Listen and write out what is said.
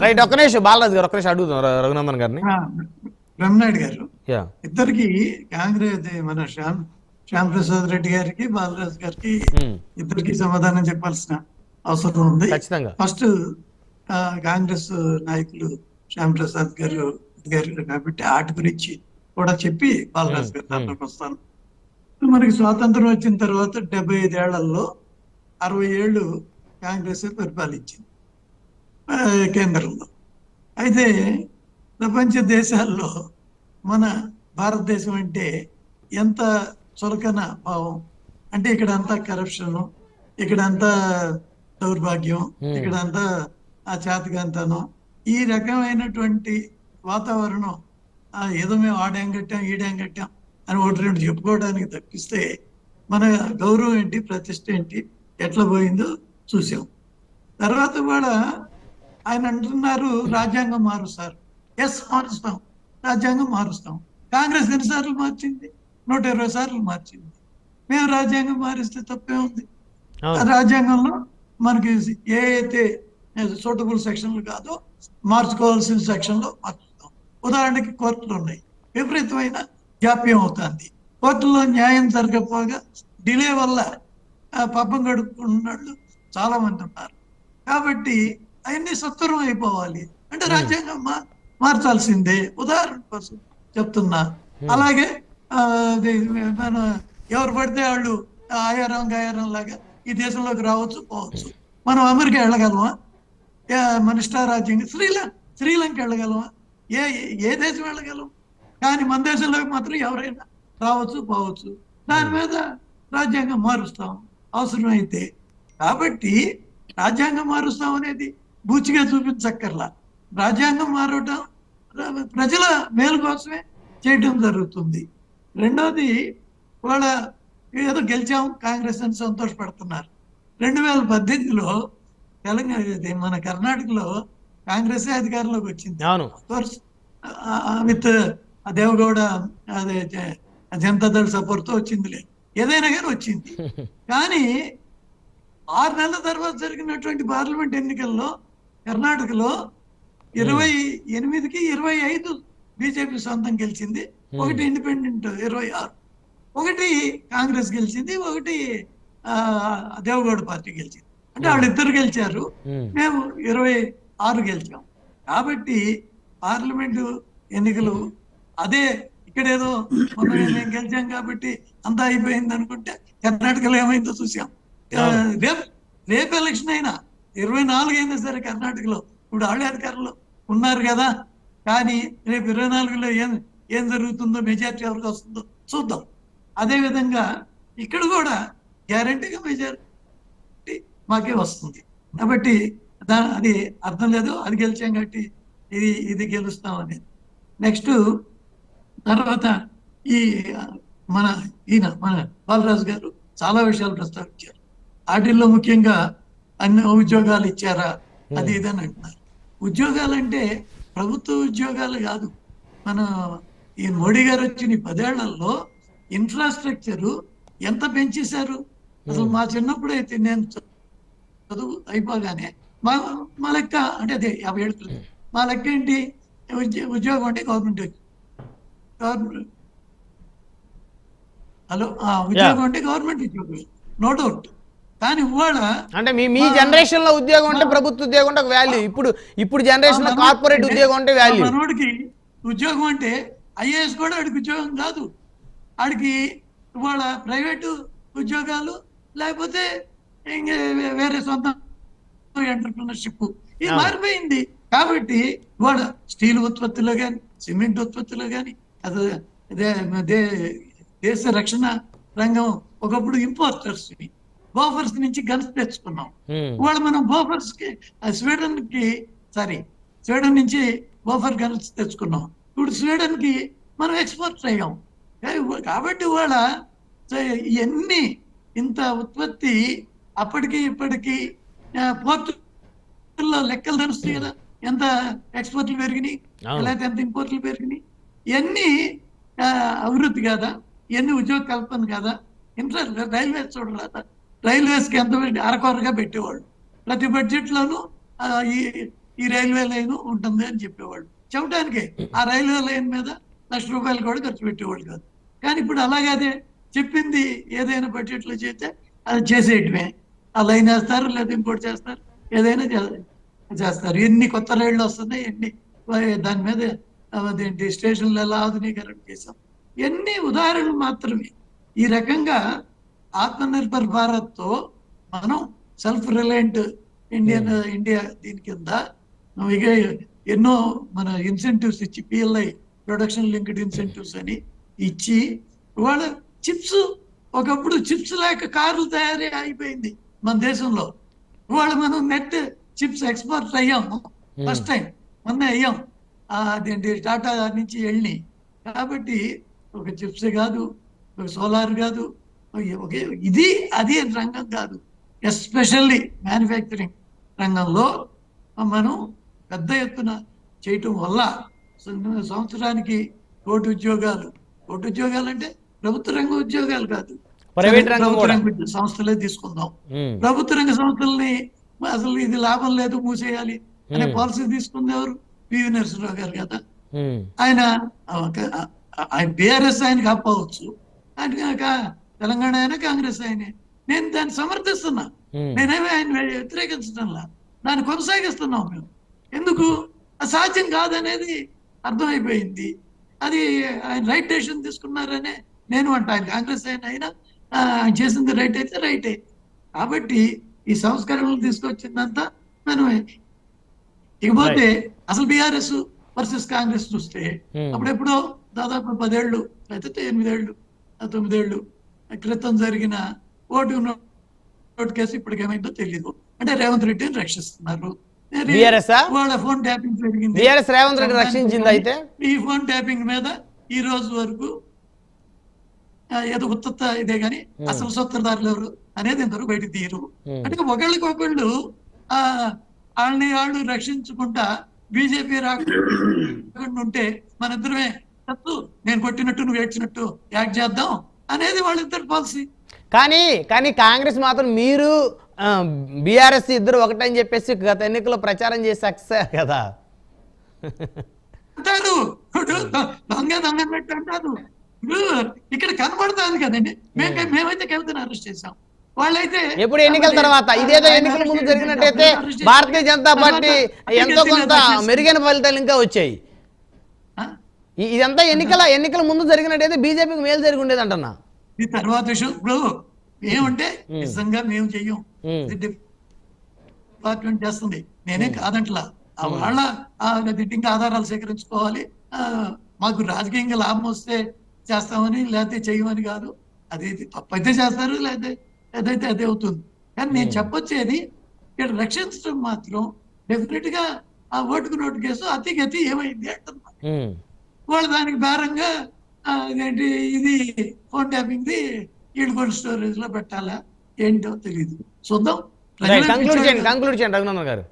Right, ఒక్క నిమిషం బాలరాజు గారు, ఒక్క నిమిషం అడుగుతాం రఘునందన్ గారిని. బ్రహ్మనాయుడు గారు ఇద్దరికి కాంగ్రెస్ మన శ్యామ్ ప్రసాద్ రెడ్డి గారికి బాలరాజు గారికి ఇద్దరికి సమాధానం చెప్పాల్సిన అవసరం ఉంది. ఫస్ట్ కాంగ్రెస్ నాయకులు శ్యామ్ ప్రసాద్ గారు కాబట్టి వాటి గురించి కూడా చెప్పి బాలరాజు గారి దాంట్లోకి వస్తాను. మనకి స్వాతంత్రం వచ్చిన తర్వాత 75 ఏళ్లలో 60 ఏళ్ళు కాంగ్రెస్ పరిపాలించింది కేంద్రంలో. అయితే ప్రపంచ దేశాల్లో మన భారతదేశం అంటే ఎంత చులకన భావం అంటే, ఇక్కడ అంతా కరప్షన్, ఇక్కడ అంతా దౌర్భాగ్యం, ఇక్కడ అంతా చేతకాంతనం, ఈ రకమైనటువంటి వాతావరణం ఏదో మేము ఆడాం కట్టాం ఈడాం కట్టాం అని ఒకటి రెండు చెప్పుకోవడానికి తప్పిస్తే మన గౌరవం ఏంటి, ప్రతిష్ట ఏంటి, ఎట్లా పోయిందో చూసాం. తర్వాత కూడా ఆయన అంటున్నారు రాజ్యాంగం మారుస్తారు. ఎస్, మారుస్తాం, రాజ్యాంగం మారుస్తాం. కాంగ్రెస్ ఎన్నిసార్లు మార్చింది? 120 సార్లు మార్చింది. మేము రాజ్యాంగం మారిస్తే తప్పే ఉంది? రాజ్యాంగంలో మనకి ఏ అయితే సూటబుల్ సెక్షన్లు కాదో మార్చుకోవాల్సిన సెక్షన్లో మార్చుతాం. ఉదాహరణకి కోర్టులు ఉన్నాయి, విపరీతమైన జాప్యం అవుతుంది. కోర్టులో న్యాయం జరగకపోగా డిలే వల్ల పబ్బం గడుపుకున్న వాళ్ళు చాలా మంది ఉన్నారు. కాబట్టి అవన్నీ సత్వరం అయిపోవాలి అంటే రాజ్యాంగం మార్చాల్సిందే. ఉదాహరణ కోసం చెప్తున్నా. అలాగే మన ఎవరు పడితే వాళ్ళు ఆయారం గాయారం లాగా ఈ దేశంలోకి రావచ్చు పోవచ్చు. మనం అమెరికా వెళ్ళగలమా? మన ఇష్టారాజ్యంగా శ్రీలంక వెళ్ళగలమా? ఏ దేశం వెళ్ళగలం? కానీ మన దేశంలోకి మాత్రం ఎవరైనా రావచ్చు పోవచ్చు. దాని మీద రాజ్యాంగం మారుస్తాం అవసరమైతే. కాబట్టి రాజ్యాంగం మారుస్తాం అనేది బూచిగా చూపించక్కర్లా. రాజ్యాంగం మారటం ప్రజల మేలు కోసమే చేయడం జరుగుతుంది. రెండోది, వాళ్ళ ఏదో గెలిచాం కాంగ్రెస్ అని సంతోషపడుతున్నారు. 2018లో తెలంగాణ మన కర్ణాటకలో కాంగ్రెస్ అధికారంలోకి వచ్చింది. విత్ దేవగౌడ అదే జనతాదళ సపోర్ట్తో వచ్చిందిలే, ఏదైనా కానీ వచ్చింది. కానీ 6 నెలల తర్వాత జరిగినటువంటి పార్లమెంట్ ఎన్నికల్లో కర్ణాటకలో 28కి 25 బీజేపీ సొంతం గెలిచింది, ఒకటి ఇండిపెండెంట్ 26, ఒకటి కాంగ్రెస్ గెలిచింది, ఒకటి దేవగౌడ పార్టీ గెలిచింది. అంటే వాళ్ళిద్దరు గెలిచారు, మేము 26 గెలిచాం. కాబట్టి పార్లమెంటు ఎన్నికలు అదే ఇక్కడేదో మేము గెలిచాం కాబట్టి అంతా అయిపోయింది అనుకుంటే కర్ణాటకలో ఏమైందో చూసాం. రేపు ఎలక్షన్ అయినా 24 అయినా సరే కర్ణాటకలో ఇప్పుడు వాళ్ళే అధికారంలో ఉన్నారు కదా. కానీ రేపు 24లో ఏం జరుగుతుందో, మెజార్టీ ఎవరికి వస్తుందో చూద్దాం. అదేవిధంగా ఇక్కడ కూడా గ్యారంటీగా మెజారిటీ మాకే వస్తుంది. కాబట్టి అది అర్థం లేదు, అది గెలిచాం కాబట్టి ఇది గెలుస్తాం అనేది. నెక్స్ట్ తర్వాత మన బాలరాజు గారు చాలా విషయాలు ప్రస్తావించారు. వాటిల్లో ముఖ్యంగా అన్ని ఉద్యోగాలు ఇచ్చారా అది ఇదని అంటున్నారు. ఉద్యోగాలు అంటే ప్రభుత్వ ఉద్యోగాలు కాదు. మన ఈ మోడీ గారు వచ్చిన 10 ఏళ్లలో ఇన్ఫ్రాస్ట్రక్చరు ఎంత పెంచేశారు. అసలు మా చిన్నప్పుడు అయితే నేను చదువు అయిపోగానే మా లెక్క అంటే అదే 50 ఏళ్ళ క్రితం మా లెక్క ఏంటి, ఉద్యోగం అంటే గవర్నమెంట్ ఉద్యోగం అంటే గవర్నమెంట్ ఉద్యోగం, నో డౌట్. కానీ ఇవాళ అంటే మీ జనరేషన్ లో ఉద్యోగం అంటే ప్రభుత్వ ఉద్యోగం అంటే వాల్యూ, ఇప్పుడు జనరేషన్ లో కార్పొరేట్ ఉద్యోగం అంటే వాల్యూ. మనోడికి ఉద్యోగం అంటే ఐఏఎస్ కూడా వాడికి ఉద్యోగం కాదు, వాడికి ఇవాళ ప్రైవేటు ఉద్యోగాలు లేకపోతే వేరే సొంత ఎంటర్ప్రినర్షిప్ ఇది మారిపోయింది. కాబట్టి ఇవాళ స్టీల్ ఉత్పత్తిలో కానీ సిమెంట్ ఉత్పత్తిలో కానీ అదే దేశ రక్షణ రంగం ఒకప్పుడు ఇంపోర్టర్స్ బోఫర్స్ నుంచి గన్స్ తెచ్చుకున్నాం. ఇవాళ మనం బోఫర్స్ కి స్వీడన్ నుంచి బోఫర్ గన్స్ తెచ్చుకున్నాం. ఇప్పుడు స్వీడన్ కి మనం ఎక్స్పోర్ట్ అయ్యాం. కాబట్టి ఇవాళ ఇవన్నీ ఇంత ఉత్పత్తి అప్పటికి ఇప్పటికి పోర్టుల్లో లెక్కలు తెలుస్తాయి కదా, ఎంత ఎక్స్పోర్ట్లు పెరిగినాయి లేకపోతే ఎంత ఇంపోర్ట్లు పెరిగినాయి. ఇవన్నీ అభివృద్ధి కాదా? ఇవన్నీ ఉద్యోగ కల్పన కాదా? రైల్వేస్ చూడరాదా? రైల్వేస్కి ఎంత అరకొరగా పెట్టేవాళ్ళు. ప్రతి బడ్జెట్లోనూ ఈ ఈ రైల్వే లైన్ ఉంటుంది అని చెప్పేవాళ్ళు. చెప్పడానికే ఆ రైల్వే లైన్ మీద ₹1,00,000 కూడా ఖర్చు పెట్టేవాళ్ళు కాదు. కానీ ఇప్పుడు అలాగే చెప్పింది ఏదైనా బడ్జెట్లో చేస్తే అది చేసేయటమే. ఆ లైన్ వేస్తారు, లేదా ఇంకోటి చేస్తారు, ఏదైనా చేస్తారు. ఎన్ని కొత్త రైళ్లు వస్తున్నాయి, ఎన్ని దాని మీద అదేంటి స్టేషన్లు ఎలా ఆధునీకరణ చేసాం, ఎన్ని ఉదాహరణలు మాత్రమే. ఈ రకంగా ఆత్మనిర్భర్ భారత్ తో మనం సెల్ఫ్ రిలయంట్ ఇండియా దీని కింద ఇక ఎన్నో మన ఇన్సెంటివ్స్ ఇచ్చి, పిఎల్ఐ ప్రొడక్షన్ లింక్డ్ ఇన్సెంటివ్స్ అని ఇచ్చి, ఇవాళ చిప్స్, ఒకప్పుడు చిప్స్ లేక కార్లు తయారీ అయిపోయింది మన దేశంలో. ఇవాళ మనం నెట్ చిప్స్ ఎక్స్పోర్ట్ అయ్యాము, ఫస్ట్ టైం మొన్న అయ్యాం. అదేంటి టాటా నుంచి వెళ్ళి. కాబట్టి ఒక చిప్స్ కాదు, ఒక సోలార్ కాదు, ఇది అది రంగం కాదు. ఎస్పెషల్లీ మ్యానుఫ్యాక్చరింగ్ రంగంలో మనం పెద్ద ఎత్తున చేయటం వల్ల సంవత్సరానికి 1,00,000 ఉద్యోగాలు. 1,00,000 ఉద్యోగాలు అంటే ప్రభుత్వ రంగ ఉద్యోగాలు కాదు, ప్రైవేట్ ప్రభుత్వ రంగ సంస్థలే తీసుకుందాం. ప్రభుత్వ రంగ సంస్థల్ని అసలు ఇది లాభం లేదు, మూసేయాలి అనే పాలసీ తీసుకుంది ఎవరు? పివి నరసింహరావు గారు కదా. ఆయన బీఆర్ఎస్ ఆయనకి అప్పవచ్చు, ఆయన తెలంగాణ అయినా కాంగ్రెస్ ఆయనే. నేను దాన్ని సమర్థిస్తున్నా, నేనేమి ఆయన వ్యతిరేకించడంలా, దాన్ని కొనసాగిస్తున్నాం మేము. ఎందుకు అసాధ్యం కాదనేది అర్థమైపోయింది. అది ఆయన రైట్ డెసిషన్ తీసుకున్నారనే నేను అంట. ఆయన కాంగ్రెస్ అయినా ఆయన చేసింది రైట్ అయితే రైటే. కాబట్టి ఈ సంస్కరణలు తీసుకొచ్చిందంతా మనమే. ఇకపోతే అసలు బీఆర్ఎస్ వర్సెస్ కాంగ్రెస్ చూస్తే అప్పుడెప్పుడో దాదాపు 10 ఏళ్ళు లేకపోతే 8 ఏళ్ళు 9 ఏళ్ళు క్రితం జరిగిన ఓటు కేసు ఇప్పటికేమైందో తెలియదు. అంటే రేవంత్ రెడ్డిని రక్షిస్తున్నారు. వాళ్ళ ఫోన్ ట్యాపింగ్ జరిగింది, రేవంత్ రెడ్డి రక్షించింది. అయితే ఈ ఫోన్ ట్యాపింగ్ మీద ఈ రోజు వరకు ఏదో ఉత్తత్త ఇదే గాని అసలు సొత్తదారులు ఎవరు అనేది ఇంతవరకు బయటకు తీయరు. అంటే ఒకళ్ళకొకళ్ళు వాళ్ళు రక్షించుకుంటా బీజేపీ రాకుండా ఉంటే మన ఇద్దరమే తప్పు, నేను కొట్టినట్టు నువ్వు ఏడ్చినట్టు యాక్ట్ చేద్దాం అనేది వాళ్ళిద్దరు పాలసీ. కానీ కాంగ్రెస్ మాత్రం మీరు బీఆర్ఎస్ ఇద్దరు ఒకటని చెప్పేసి గత ఎన్నికల్లో ప్రచారం చేసి సక్సెస్ కదా అంటారు. దొంగ అన్నట్టు అంటారు. ఇక్కడ కనబడుతుంది కదండి. మేమైతే కవితను అరెస్ట్ చేసాం, వాళ్ళైతే ఎప్పుడు ఎన్నికల తర్వాత. ఇదేదో ఎన్నికల ముందు జరిగినట్టయితే భారతీయ జనతా పార్టీ ఎంతో కొంత మెరుగైన ఫలితాలు ఇంకా వచ్చాయి. ఇదంతా ఎన్నికల ముందు జరిగినట్టయితే బీజేపీకి మేలు జరిగి ఉండేది అంటున్నా. ఈ తర్వాత ఇప్పుడు ఏమంటే నిజంగా మేము చెయ్యం, డిపార్ట్మెంట్ చేస్తుంది, నేనే కాదంట్లా. వాళ్ళ ఇంకా ఆధారాలు సేకరించుకోవాలి. మాకు రాజకీయంగా లాభం వస్తే చేస్తామని, లేకపోతే చెయ్యమని కాదు. అది తప్పైతే చేస్తారు, లేకపోతే ఏదైతే అదే అవుతుంది. కానీ నేను చెప్పొచ్చేది ఇక్కడ రక్షించడం మాత్రం డెఫినెట్ గా ఆ ఓటుకు నోటు కేసు అతిగతి ఏమైంది అంటున్నా. వాళ్ళు దానికి భారంగా ఏంటి ఇది phone tapping the yield cold storage లో పెట్టాలా ఏంటో తెలియదు. చూద్దాం. కంక్లూడ్ చేయండి రఘునందన్ గారు.